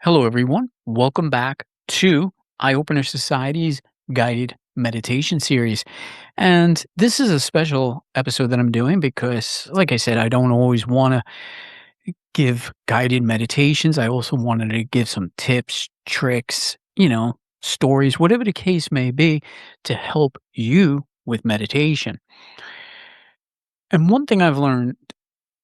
Hello, everyone. Welcome back to Eye Opener Society's guided meditation series. And this is a special episode that I'm doing because, like I said, I don't always want to give guided meditations. I also wanted to give some tips, tricks, stories, whatever the case may be, to help you with meditation. And one thing I've learned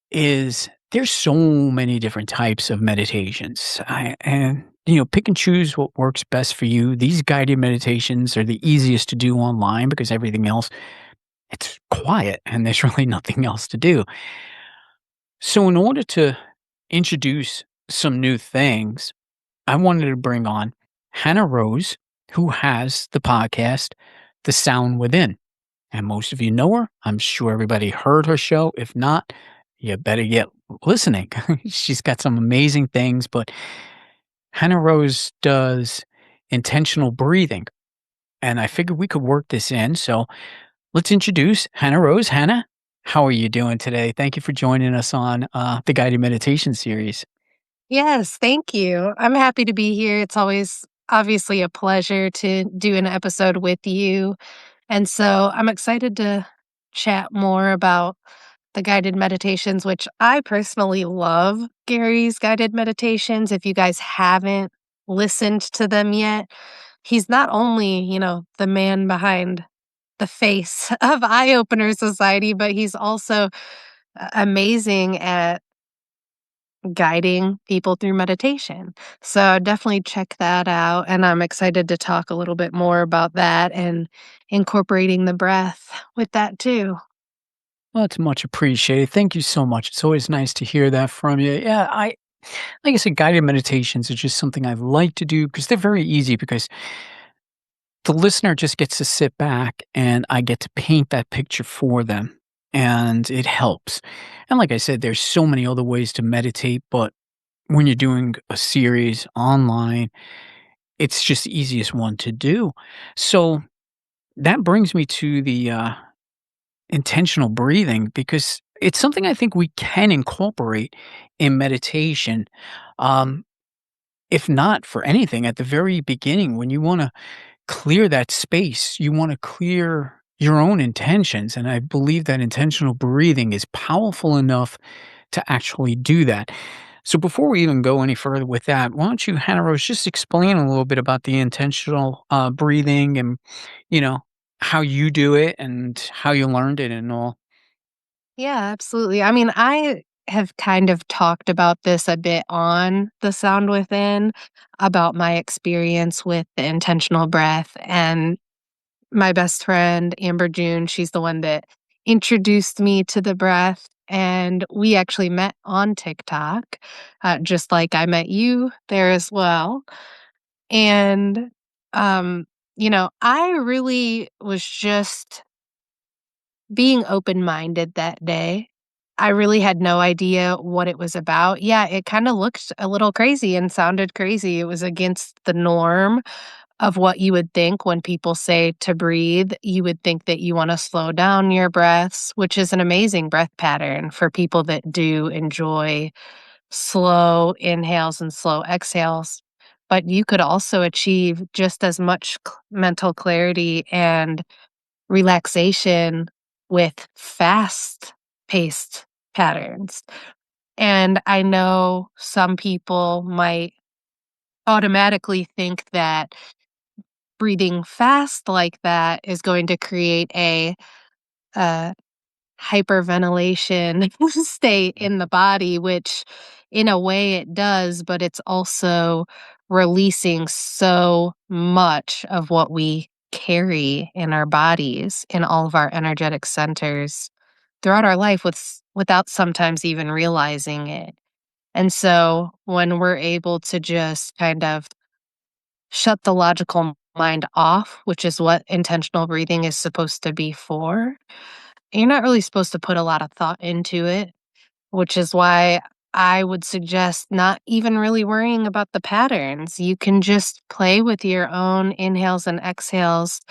is there's so many different types of meditations. Pick and choose what works best for you. These guided meditations are the easiest to do online because everything else it's quiet and there's really nothing else to do. So in order to introduce some new things, I wanted to bring on Hannah Rose, who has the podcast The Sound Within. And most of you know her. I'm sure everybody heard her show. If not, you better get listening. She's got some amazing things, but Hannah Rose does intentional breathing. And I figured we could work this in. So let's introduce Hannah Rose. Hannah, how are you doing today? Thank you for joining us on the guided meditation series. Yes, thank you. I'm happy to be here. It's always obviously a pleasure to do an episode with you. And so I'm excited to chat more about the guided meditations, which I personally love Gary's guided meditations. If you guys haven't listened to them yet, he's not only, the man behind the face of Eye Opener Society, but he's also amazing at guiding people through meditation. So definitely check that out. And I'm excited to talk a little bit more about that and incorporating the breath with that too. Well, it's much appreciated. Thank you so much. It's always nice to hear that from you. Yeah, like I said, guided meditations are just something I like to do because they're very easy because the listener just gets to sit back and I get to paint that picture for them, and it helps. And like I said, there's so many other ways to meditate, but when you're doing a series online, it's just the easiest one to do. So that brings me to the intentional breathing because it's something I think we can incorporate in meditation. Um, if not for anything, at the very beginning, when you want to clear that space. You want to clear your own intentions. And I believe that intentional breathing is powerful enough to actually do that. So before we even go any further with that, why don't you, Hannah Rose, just explain a little bit about the intentional breathing and, you know, how you do it and how you learned it and all. Yeah, absolutely. I mean, I have kind of talked about this a bit on The Sound Within about my experience with the intentional breath. And my best friend, Amber June, she's the one that introduced me to the breath. And we actually met on TikTok, just like I met you there as well. And, um, I really was just being open-minded that day. I really had no idea what it was about. Yeah, it kinda looked a little crazy and sounded crazy. It was against the norm of what you would think when people say to breathe. You would think that you wanna slow down your breaths, which is an amazing breath pattern for people that do enjoy slow inhales and slow exhales. But you could also achieve just as much mental clarity and relaxation with fast paced patterns. And I know some people might automatically think that breathing fast like that is going to create a hyperventilation state in the body, which in a way it does, but it's also releasing so much of what we carry in our bodies, in all of our energetic centers throughout our life without sometimes even realizing it. And so when we're able to just kind of shut the logical mind off, which is what intentional breathing is supposed to be for, you're not really supposed to put a lot of thought into it, which is why I would suggest not even really worrying about the patterns. You can just play with your own inhales and exhales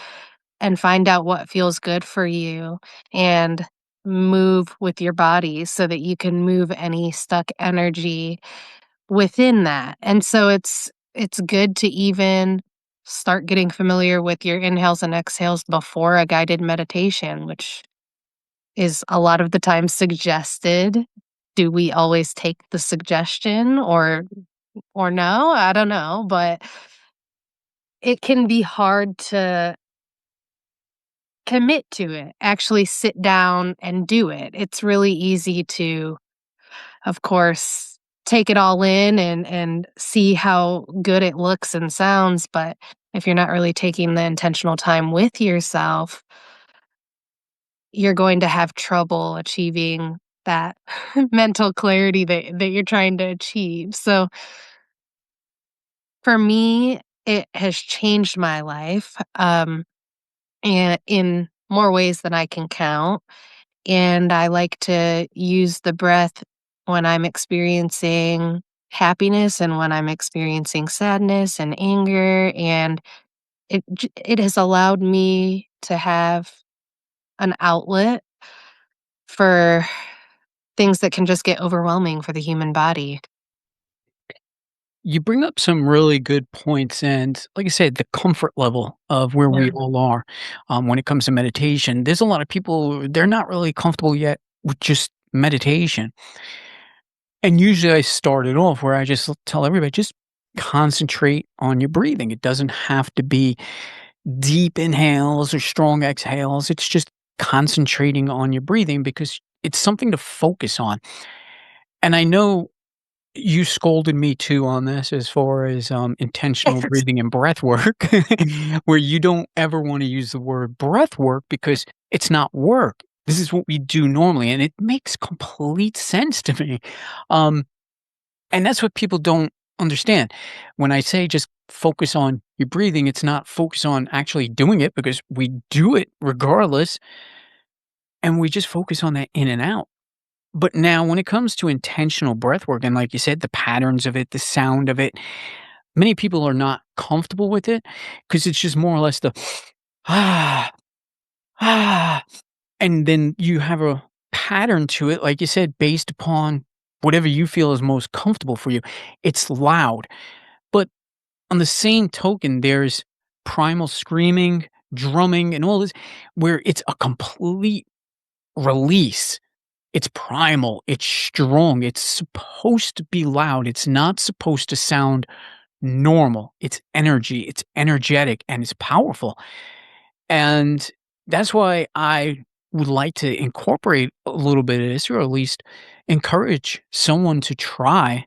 and find out what feels good for you and move with your body so that you can move any stuck energy within that. And so it's good to even start getting familiar with your inhales and exhales before a guided meditation, which is a lot of the time suggested. Do we always take the suggestion or no? I don't know, but it can be hard to commit to it, actually sit down and do it. It's really easy to, of course, take it all in and see how good it looks and sounds, but if you're not really taking the intentional time with yourself, you're going to have trouble achieving that mental clarity that you're trying to achieve. So, for me, it has changed my life, and in more ways than I can count. And I like to use the breath when I'm experiencing happiness and when I'm experiencing sadness and anger, and it has allowed me to have an outlet for things that can just get overwhelming for the human body. You bring up some really good points, and like I said, the comfort level of where Yeah. we all are when it comes to meditation. There's a lot of people, they're not really comfortable yet with just meditation. And usually I start it off where I just tell everybody, just concentrate on your breathing. It doesn't have to be deep inhales or strong exhales. It's just concentrating on your breathing because it's something to focus on. And I know you scolded me too on this as far as, intentional breathing and breath work, where you don't ever wanna use the word breath work because it's not work. This is what we do normally, and it makes complete sense to me. Um, and that's what people don't understand. When I say just focus on your breathing, it's not focus on actually doing it because we do it regardless, and we just focus on that in and out. But now when it comes to intentional breath work, and like you said, the patterns of it, the sound of it, many people are not comfortable with it because it's just more or less the ah, ah, and then you have a pattern to it, like you said, based upon whatever you feel is most comfortable for you. It's loud. But on the same token, there's primal screaming, drumming, and all this where it's a complete release. It's primal, it's strong, it's supposed to be loud, it's not supposed to sound normal. It's energy, it's energetic, and it's powerful. And that's why I would like to incorporate a little bit of this, or at least encourage someone to try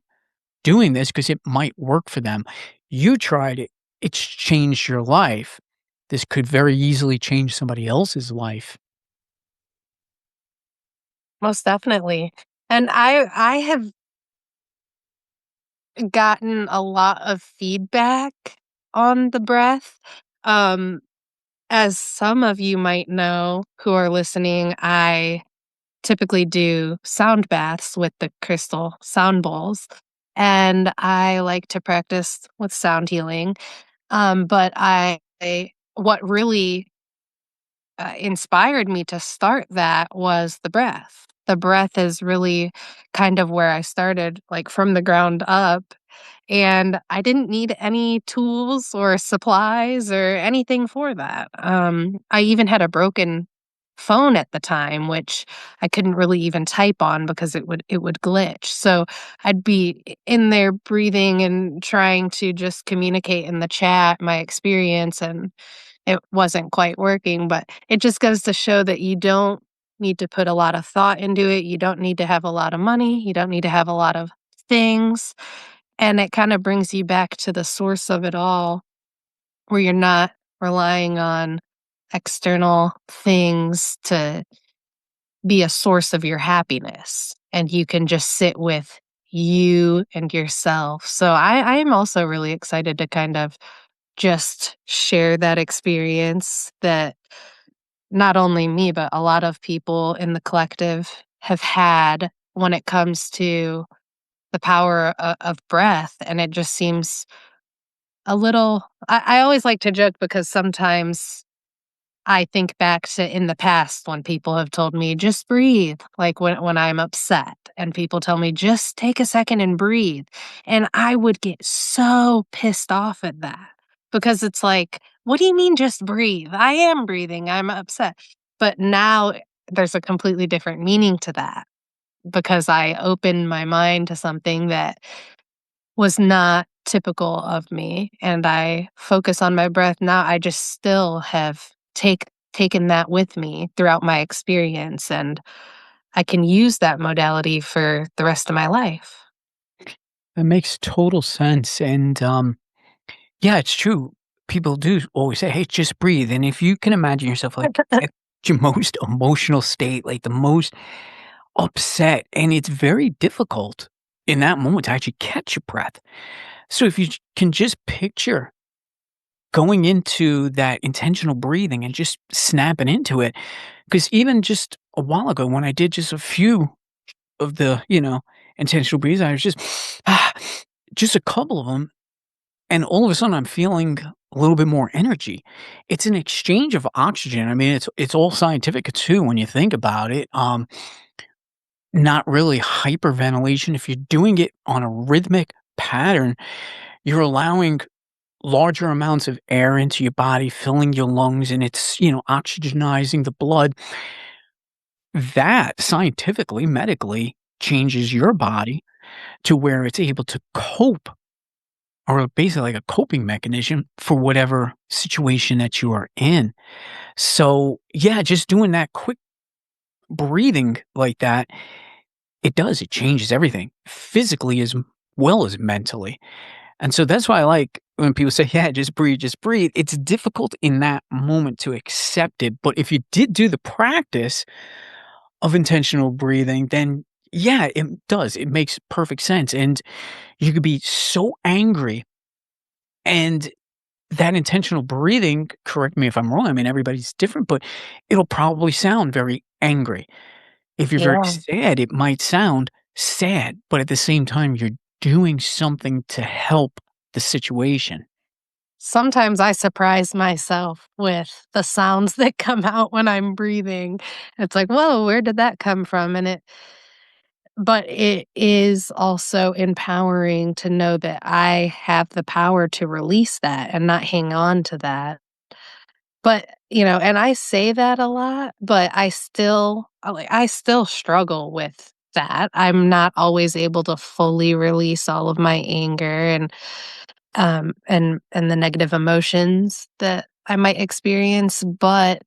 doing this because it might work for them. You tried it, it's changed your life. This could very easily change somebody else's life. Most definitely. And I have gotten a lot of feedback on the breath. Um, as some of you might know who are listening, I typically do sound baths with the crystal sound bowls, and I like to practice with sound healing. But what really inspired me to start that was the breath. The breath is really kind of where I started, like from the ground up. And I didn't need any tools or supplies or anything for that. I even had a broken phone at the time, which I couldn't really even type on because it would glitch. So I'd be in there breathing and trying to just communicate in the chat my experience, and it wasn't quite working. But it just goes to show that you don't need to put a lot of thought into it. You don't need to have a lot of money. You don't need to have a lot of things. And it kind of brings you back to the source of it all, where you're not relying on external things to be a source of your happiness. And you can just sit with you and yourself. So I am also really excited to kind of just share that experience that not only me, but a lot of people in the collective have had when it comes to the power of breath. And it just seems a little, I always like to joke because sometimes I think back to in the past when people have told me, just breathe, like when I'm upset. and people tell me, "Just take a second and breathe." And I would get so pissed off at that because it's like, "What do you mean just breathe? I am breathing, I'm upset." But now there's a completely different meaning to that because I opened my mind to something that was not typical of me, and I focus on my breath now. I just still have taken that with me throughout my experience, and I can use that modality for the rest of my life. That makes total sense, and, yeah, it's true. People do always say, "Hey, just breathe," and if you can imagine yourself, like, at your most emotional state, like, the most upset, and it's very difficult in that moment to actually catch your breath. So if you can just picture going into that intentional breathing and just snapping into it, because even just a while ago when I did just a few of the, intentional breaths, I was just, ah, just a couple of them, and all of a sudden I'm feeling a little bit more energy. It's an exchange of oxygen. I mean, it's all scientific too when you think about it. Not really hyperventilation. If you're doing it on a rhythmic pattern, you're allowing larger amounts of air into your body, filling your lungs, and it's, oxygenizing the blood. That scientifically, medically changes your body to where it's able to cope, or basically like a coping mechanism for whatever situation that you are in. So, yeah, just doing that quick breathing like that, it changes everything physically as well as mentally. And so that's why I like when people say, "Yeah, just breathe, just breathe." It's difficult in that moment to accept it, but if you did do the practice of intentional breathing, then yeah, it does. It makes perfect sense, and you could be so angry, and that intentional breathing, correct me if I'm wrong, I mean, everybody's different, but it'll probably sound very angry. If you're very Yeah. sad, it might sound sad, but at the same time, you're doing something to help the situation. Sometimes I surprise myself with the sounds that come out when I'm breathing. It's like, "Whoa, where did that come from?" But it is also empowering to know that I have the power to release that and not hang on to that. But, and I say that a lot, but I still struggle with that. I'm not always able to fully release all of my anger and the negative emotions that I might experience, but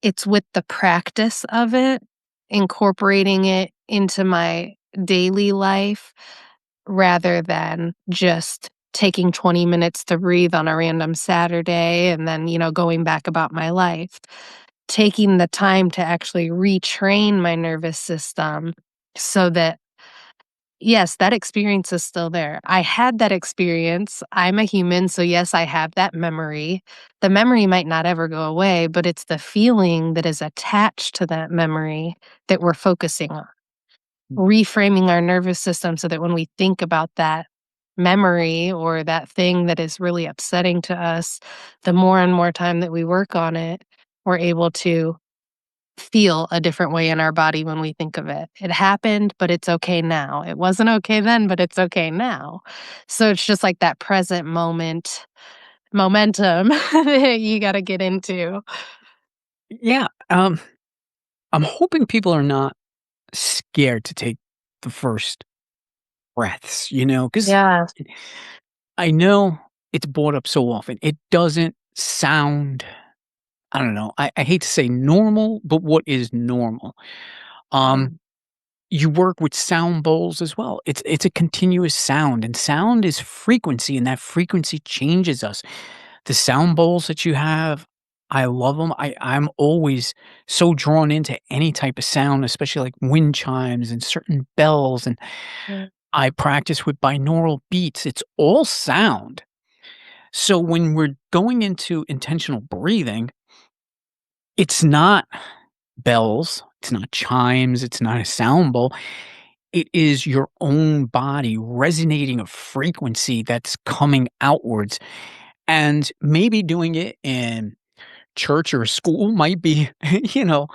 it's with the practice of it, incorporating it into my daily life rather than just taking 20 minutes to breathe on a random Saturday and then, going back about my life. Taking the time to actually retrain my nervous system so that yes, that experience is still there. I had that experience. I'm a human, so yes, I have that memory. The memory might not ever go away, but it's the feeling that is attached to that memory that we're focusing on. Reframing our nervous system so that when we think about that memory or that thing that is really upsetting to us, the more and more time that we work on it, we're able to feel a different way in our body when we think of it. It happened, but it's okay now. It wasn't okay then, but it's okay now. So it's just like that present moment momentum that you gotta get into. Yeah, I'm hoping people are not scared to take the first breaths, because Yeah. I know it's brought up so often. It doesn't sound, I don't know, I hate to say normal, but what is normal? Yeah. Um, you work with sound bowls as well. It's a continuous sound, and sound is frequency, and that frequency changes us. The sound bowls that you have, I love them. I'm always so drawn into any type of sound, especially like wind chimes and certain bells, and Yeah. I practice with binaural beats. It's all sound. So when we're going into intentional breathing, it's not bells, it's not chimes, it's not a sound bowl. It is your own body resonating a frequency that's coming outwards. And maybe doing it in church or school might be, you know,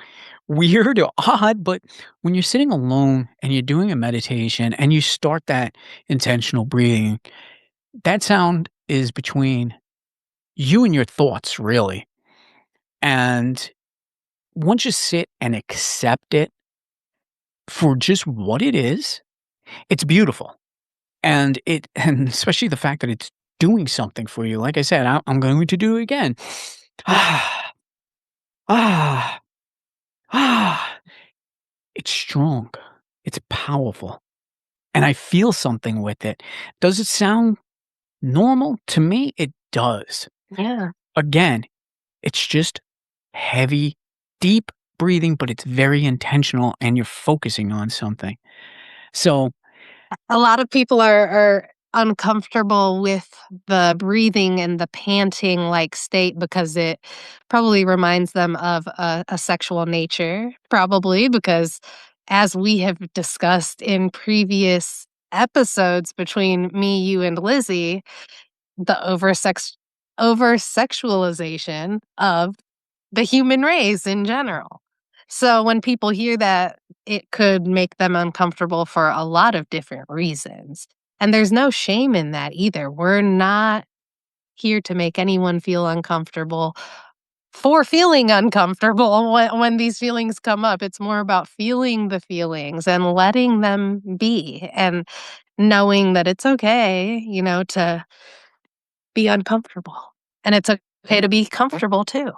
weird or odd, but when you're sitting alone and you're doing a meditation and you start that intentional breathing, that sound is between you and your thoughts, really. And once you sit and accept it for just what it is, it's beautiful. And it and especially the fact that it's doing something for you. Like I said, I'm going to do it again. Ah, ah, ah. It's strong. It's powerful. And I feel something with it. Does it sound normal? To me, it does. Yeah. Again, it's just heavy, deep breathing, but it's very intentional and you're focusing on something. So, A lot of people are uncomfortable with the breathing and the panting like state because it probably reminds them of a sexual nature, probably because as we have discussed in previous episodes between me, you, and Lizzie, the over sexualization of the human race in general. So when people hear that, it could make them uncomfortable for a lot of different reasons. And there's no shame in that either. We're not here to make anyone feel uncomfortable for feeling uncomfortable when these feelings come up. It's more about feeling the feelings and letting them be and knowing that it's okay, to be uncomfortable. And it's okay to be comfortable too.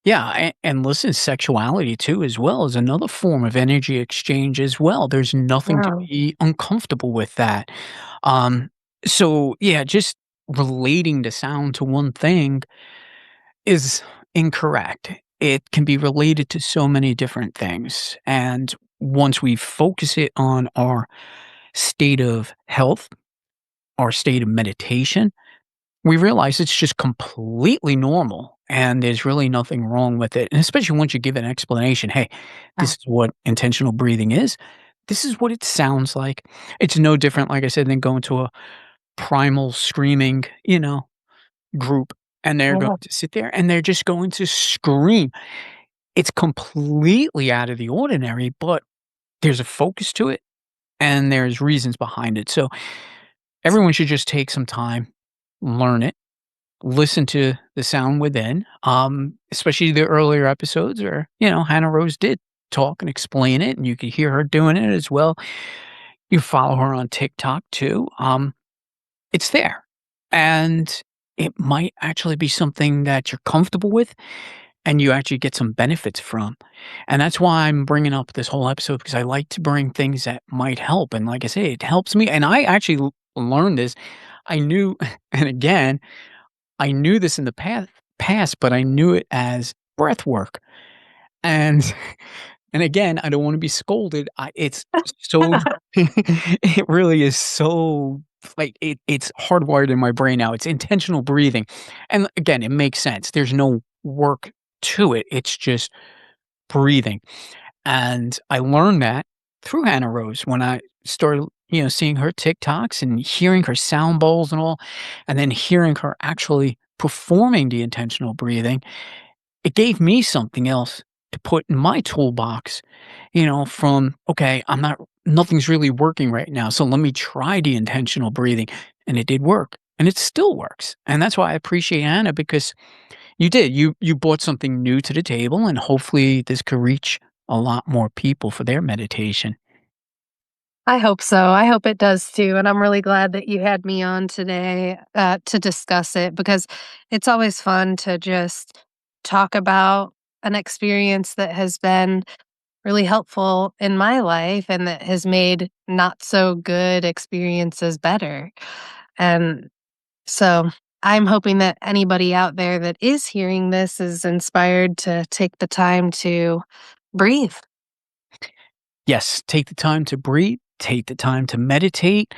yeah, and listen, sexuality too, as well, is another form of energy exchange as well. There's nothing to Yeah. be uncomfortable with that. Um, so yeah, just relating the sound to one thing is incorrect. It can be related to so many different things. And once we focus it on our state of health, our state of meditation, we realize it's just completely normal and there's really nothing wrong with it. And especially once you give an explanation, hey, this is what intentional breathing is. This is what it sounds like. It's no different, like I said, than going to a primal screaming, group and they're going Yeah. to sit there and they're just going to scream. It's completely out of the ordinary, but there's a focus to it and there's reasons behind it. So everyone should just take some time, learn it, listen to the sound within, especially the earlier episodes where, Hannah Rose did talk and explain it and you could hear her doing it as well. You follow her on TikTok too. It's there. And it might actually be something that you're comfortable with and you actually get some benefits from. And that's why I'm bringing up this whole episode because I like to bring things that might help. And like I say, it helps me. And I actually learned this. I knew, and again, I knew this in the past, but I knew it as breath work. And and again, I don't wanna be scolded. It's so it really is so like, it's hardwired in my brain now. It's intentional breathing. And again, it makes sense. There's no work to it. It's just breathing. And I learned that through Hannah Rose when I started, seeing her TikToks and hearing her sound bowls and all, and then hearing her actually performing the intentional breathing. It gave me something else to put in my toolbox, from, okay, nothing's really working right now. So let me try the intentional breathing. And it did work. And it still works. And that's why I appreciate Anna because you brought something new to the table and hopefully this could reach a lot more people for their meditation. I hope so. I hope it does too. And I'm really glad that you had me on today to discuss it because it's always fun to just talk about an experience that has been really helpful in my life and that has made not so good experiences better. And so I'm hoping that anybody out there that is hearing this is inspired to take the time to breathe. Yes, take the time to breathe, take the time to meditate.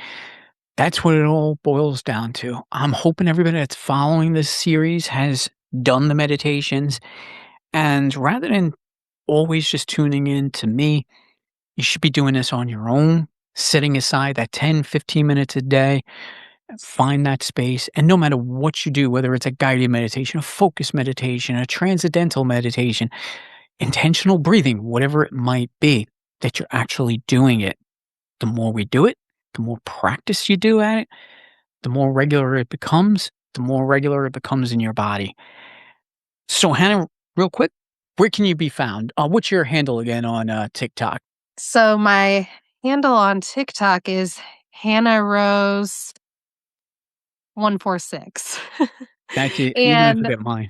That's what it all boils down to. I'm hoping everybody that's following this series has done the meditations. And rather than always just tuning in to me, you should be doing this on your own, setting aside that 10, 15 minutes a day, find that space. And no matter what you do, whether it's a guided meditation, a focused meditation, a transcendental meditation, intentional breathing, whatever it might be, that you're actually doing it. The more we do it, the more practice you do at it, the more regular it becomes, the more regular it becomes in your body. So, Hannah, real quick, where can you be found? What's your handle again on TikTok? So my handle on TikTok is Hannah Rose 146. Thank you. You're gonna And forget mine.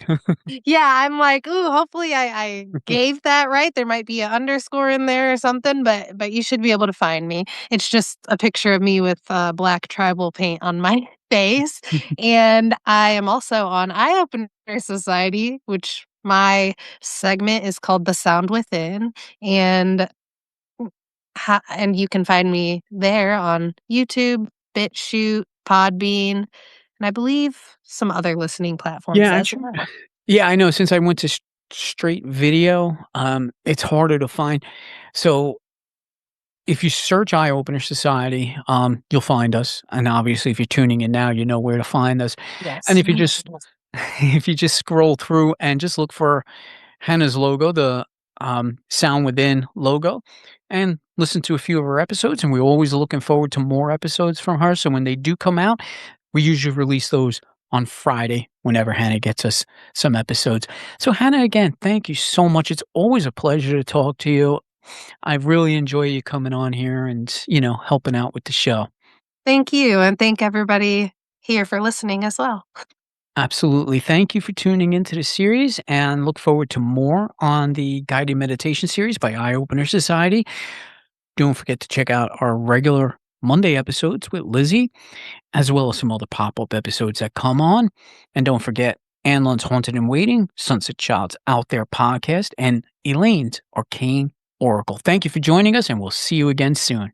yeah, I'm like, "Ooh, hopefully I gave that right." There might be a underscore in there or something, but you should be able to find me. It's just a picture of me with, black tribal paint on my face, and I am also on Eye Opener Society, which my segment is called The Sound Within, and and you can find me there on YouTube, BitChute, Podbean, and I believe some other listening platforms Yeah, I as tr well. yeah, I know since I went to straight video, it's harder to find. So, if you search Eye Opener Society, you'll find us, and obviously, if you're tuning in now, you know where to find us. And Yes. if you just if you just scroll through and just look for Hannah's logo, the, Sound Within logo, and listen to a few of her episodes, and we're always looking forward to more episodes from her, so when they do come out, we usually release those on Friday whenever Hannah gets us some episodes. So, Hannah, again, thank you so much. It's always a pleasure to talk to you. I really enjoy you coming on here and, helping out with the show. Thank you, and thank everybody here for listening as well. Absolutely. Thank you for tuning into the series and look forward to more on the guided meditation series by Eye Opener Society. Don't forget to check out our regular Monday episodes with Lizzie, as well as some other pop up episodes that come on. And don't forget Anlon's Haunted and Waiting, Sunset Child's Out There podcast, and Elaine's Arcane Oracle. Thank you for joining us, and we'll see you again soon.